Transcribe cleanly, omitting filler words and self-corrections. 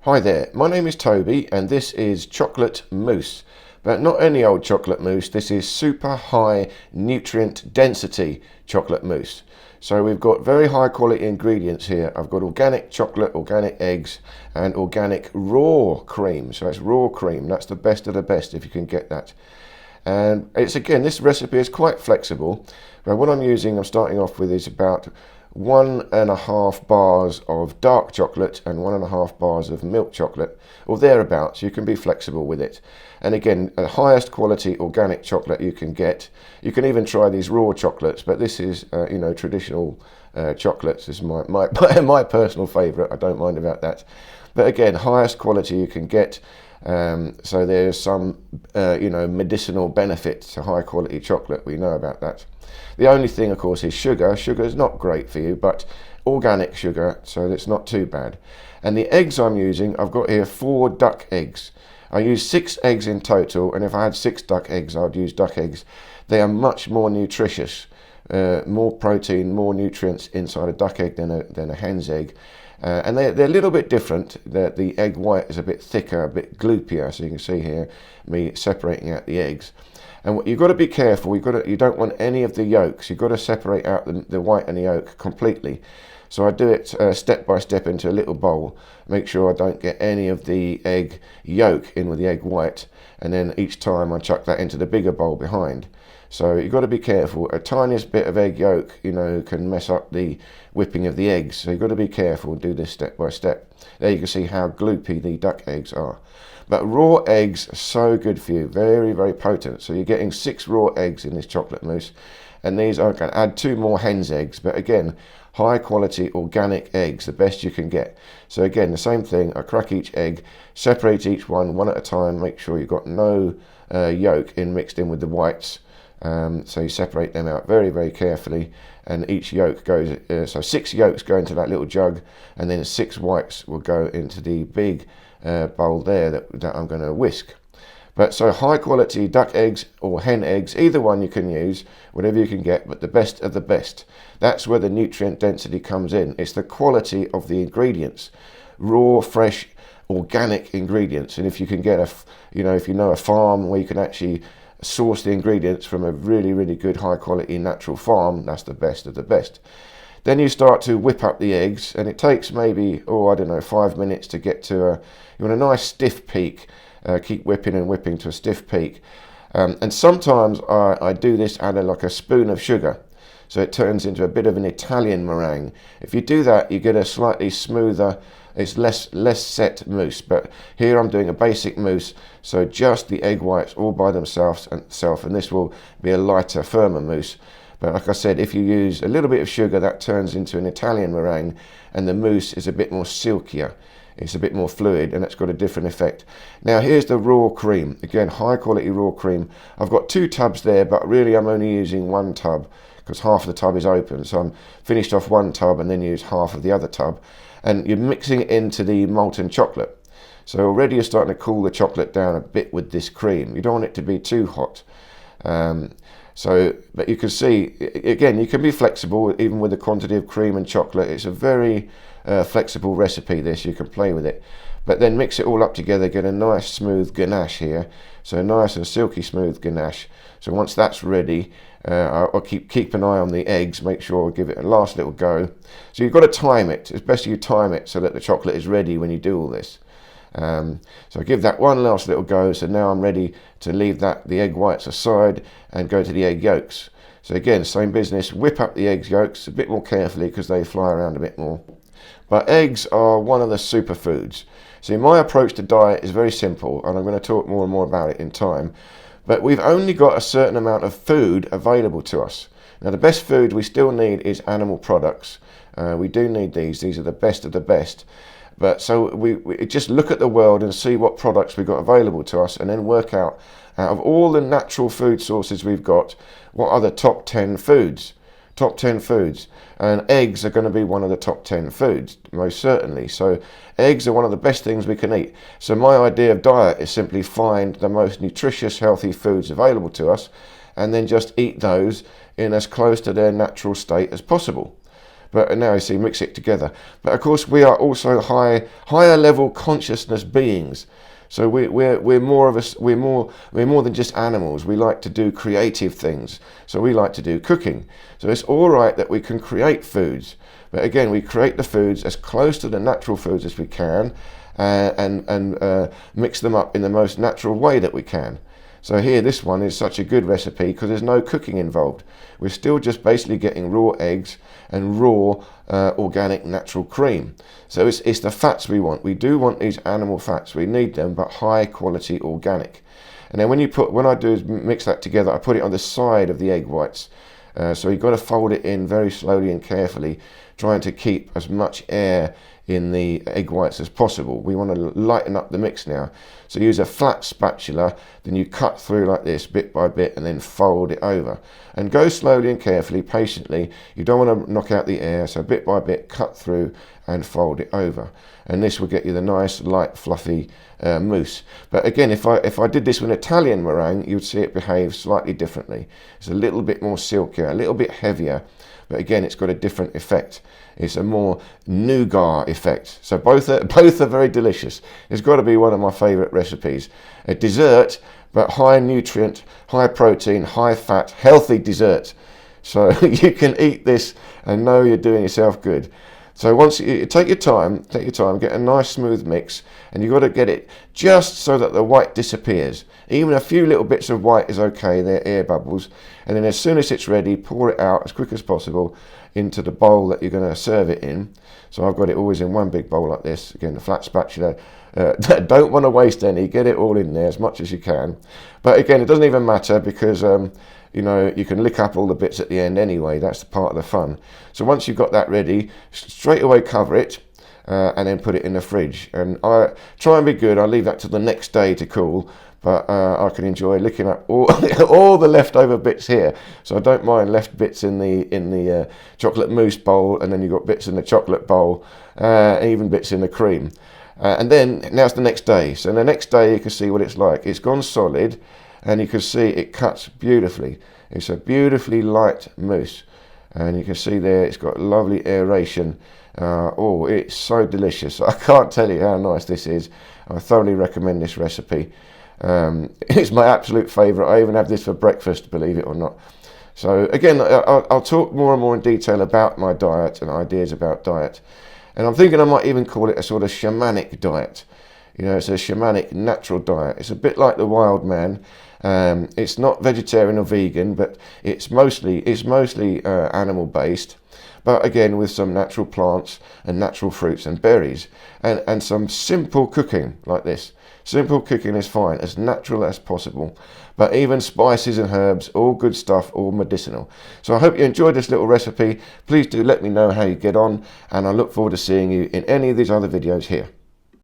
Hi there, my name is Toby and this is Chocolate Mousse. But not any old chocolate mousse, this is super high nutrient density chocolate mousse. So we've got very high quality ingredients here. I've got organic chocolate, organic eggs and organic raw cream. So it's raw cream, that's the best of the best if you can get that. And it's again, this recipe is quite flexible. But what I'm starting off with is about 1.5 bars of dark chocolate and 1.5 bars of milk chocolate, or thereabouts. You can be flexible with it. And again, the highest quality organic chocolate you can get. You can even try these raw chocolates, but this is traditional chocolates. This is my personal favourite. I don't mind about that. But again, highest quality you can get. So there's some medicinal benefit to high quality chocolate. We know about that. The only thing, of course, is sugar. Sugar is not great for you, but organic sugar, so it's not too bad. And the eggs I'm using, I've got here 4 duck eggs. I use 6 eggs in total, and if I had 6 duck eggs, I'd use duck eggs. They are much more nutritious, more protein, more nutrients inside a duck egg than a hen's egg. And they're a little bit different. The egg white is a bit thicker, a bit gloopier, so you can see here me separating out the eggs. And you've got to be careful. You don't want any of the yolks. You've got to separate out the white and the yolk completely. So I do it step by step into a little bowl. Make sure I don't get any of the egg yolk in with the egg white. And then each time I chuck that into the bigger bowl behind. So you've got to be careful. A tiniest bit of egg yolk, can mess up the whipping of the eggs. So you've got to be careful and do this step by step. There you can see how gloopy the duck eggs are. But raw eggs are so good for you, very, very potent. So you're getting 6 raw eggs in this chocolate mousse. And these, I can add 2 more hen's eggs, but again, high quality organic eggs, the best you can get. So again, the same thing, I crack each egg, separate each one at a time, make sure you've got no yolk mixed in with the whites. So you separate them out very, very carefully, and each yolk goes, so 6 yolks go into that little jug, and then 6 whites will go into the big bowl there that I'm going to whisk. But so high quality duck eggs or hen eggs, either one you can use, whatever you can get, but the best of the best. That's where the nutrient density comes in. It's the quality of the ingredients, raw, fresh, organic ingredients. And if you can get if you know a farm where you can actually source the ingredients from a really, really good high quality natural farm, that's the best of the best. Then you start to whip up the eggs, and it takes maybe 5 minutes to get to you want a nice stiff peak. Keep whipping and whipping to a stiff peak. And sometimes I do this add like a spoon of sugar, so it turns into a bit of an Italian meringue. If you do that, you get a slightly smoother, it's less set mousse. But here I'm doing a basic mousse, so just the egg whites all by themselves, and this will be a lighter, firmer mousse. But like I said, if you use a little bit of sugar, that turns into an Italian meringue, and the mousse is a bit more silkier. It's a bit more fluid, and it's got a different effect. Now here's the raw cream. Again, high quality raw cream. I've got 2 tubs there, but really I'm only using 1 tub because half of the tub is open. So I'm finished off 1 tub and then use half of the other tub. And you're mixing it into the molten chocolate. So already you're starting to cool the chocolate down a bit with this cream. You don't want it to be too hot. But you can see, again, you can be flexible even with the quantity of cream and chocolate. It's a very flexible recipe, this. You can play with it. But then mix it all up together, get a nice smooth ganache here. So nice and silky smooth ganache. So once that's ready, I'll keep an eye on the eggs, make sure I give it a last little go. So you've got to time it. It's best you time it so that the chocolate is ready when you do all this. So I give that one last little go. So now I'm ready to leave the egg whites aside and go to the egg yolks. So again, same business, whip up the egg yolks a bit more carefully because they fly around a bit more. But eggs are one of the superfoods. See, my approach to diet is very simple, and I'm going to talk more and more about it in time. But we've only got a certain amount of food available to us. Now, the best food we still need is animal products. We do need these. These are the best of the best. But so we just look at the world and see what products we've got available to us, and then work out of all the natural food sources we've got, what are the top 10 foods. Top 10 foods, and eggs are going to be one of the top 10 foods, most certainly. So eggs are one of the best things we can eat. So my idea of diet is simply find the most nutritious, healthy foods available to us, and then just eat those in as close to their natural state as possible. But now you see, mix it together. But of course, we are also higher level consciousness beings. So we're more of us. We're more than just animals. We like to do creative things. So we like to do cooking. So it's all right that we can create foods, but again, we create the foods as close to the natural foods as we can, and mix them up in the most natural way that we can. So here, this one is such a good recipe because there's no cooking involved. We're still just basically getting raw eggs and raw organic natural cream. So it's the fats we want. We do want these animal fats. We need them, but high quality organic. And then when I do is mix that together, I put it on the side of the egg whites. So you've got to fold it in very slowly and carefully, trying to keep as much air in the egg whites as possible. We want to lighten up the mix now. So use a flat spatula, then you cut through like this bit by bit and then fold it over. And go slowly and carefully, patiently. You don't want to knock out the air, so bit by bit cut through and fold it over. And this will get you the nice, light, fluffy mousse. But again, if I did this with an Italian meringue, you'd see it behave slightly differently. It's a little bit more silkier, a little bit heavier, but again, it's got a different effect. It's a more nougat effect. So both are very delicious. It's got to be one of my favourite recipes. A dessert, but high nutrient, high protein, high fat, healthy dessert. So you can eat this and know you're doing yourself good. So once you take your time, get a nice smooth mix, and you've got to get it just so that the white disappears. Even a few little bits of white is okay, they're air bubbles. And then as soon as it's ready, pour it out as quick as possible into the bowl that you're going to serve it in. So I've got it always in one big bowl like this. Again, the flat spatula. Don't want to waste any, get it all in there as much as you can. But again, it doesn't even matter because you know, you can lick up all the bits at the end anyway. That's the part of the fun. So once you've got that ready, straight away cover it and then put it in the fridge. And I try and be good. I leave that till the next day to cool. But I can enjoy licking up all the leftover bits here. So I don't mind left bits in the chocolate mousse bowl, and then you've got bits in the chocolate bowl, even bits in the cream. And then now it's the next day. So the next day you can see what it's like. It's gone solid, and you can see it cuts beautifully. It's a beautifully light mousse, and you can see there it's got lovely aeration. Oh, it's so delicious. I can't tell you how nice this is. I thoroughly recommend this recipe. It's my absolute favourite. I even have this for breakfast, believe it or not. So again, I'll talk more and more in detail about my diet and ideas about diet. And I'm thinking I might even call it a sort of shamanic diet. You know, it's a shamanic natural diet. It's a bit like the wild man. It's not vegetarian or vegan, but it's mostly animal based. But again, with some natural plants and natural fruits and berries, and some simple cooking like this. Simple cooking is fine, as natural as possible. But even spices and herbs, all good stuff, all medicinal. So I hope you enjoyed this little recipe. Please do let me know how you get on, and I look forward to seeing you in any of these other videos here.